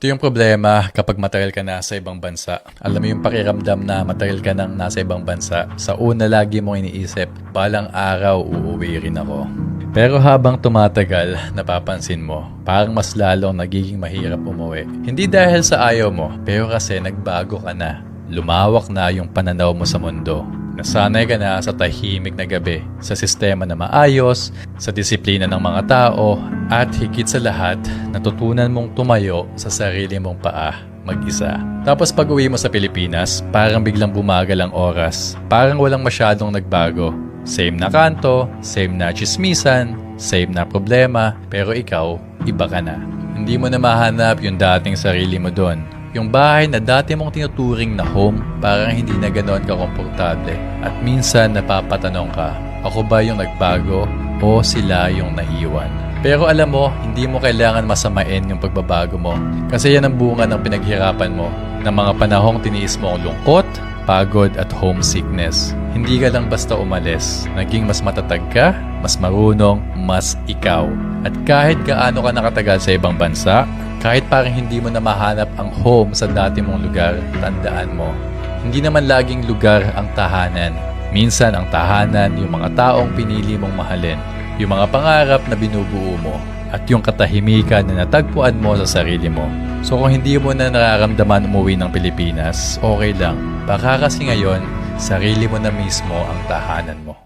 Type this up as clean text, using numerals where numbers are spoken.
Ito yung problema kapag matagal ka na sa ibang bansa. Alam mo yung pakiramdam na matagal ka nang nasa ibang bansa. Sa una lagi mong iniisip, balang araw uuwi rin ako. Pero habang tumatagal, napapansin mo, parang mas lalong nagiging mahirap umuwi. Hindi dahil sa ayaw mo, pero kasi nagbago ka na. Lumawak na yung pananaw mo sa mundo. Nasanay ka na sa tahimik na gabi, sa sistema na maayos, sa disiplina ng mga tao, at higit sa lahat, natutunan mong tumayo sa sarili mong paa, mag-isa. Tapos pag uwi mo sa Pilipinas, parang biglang bumagal ang oras. Parang walang masyadong nagbago. Same na kanto, same na chismisan, same na problema, pero ikaw, iba ka na. Hindi mo na mahanap yung dating sarili mo doon. Yung bahay na dati mong tinuturing na home, parang hindi na ganoon ka-komportable. At minsan napapatanong ka, ako ba yung nagbago o sila yung naiwan? Pero alam mo, hindi mo kailangan masamain yung pagbabago mo. Kasi yan ang bunga ng pinaghirapan mo, ng mga panahong tiniis mo ang lungkot, pagod at homesickness. Hindi ka lang basta umalis. Naging mas matatag ka, mas marunong, mas ikaw. At kahit gaano ka nakatagal sa ibang bansa, kahit parang hindi mo na mahanap ang home sa dati mong lugar, tandaan mo, hindi naman laging lugar ang tahanan. Minsan ang tahanan yung mga taong pinili mong mahalin, yung mga pangarap na binubuo mo, at yung katahimikan na natagpuan mo sa sarili mo. So kung hindi mo na nararamdaman umuwi ng Pilipinas, okay lang. Baka kasi ngayon, sarili mo na mismo ang tahanan mo.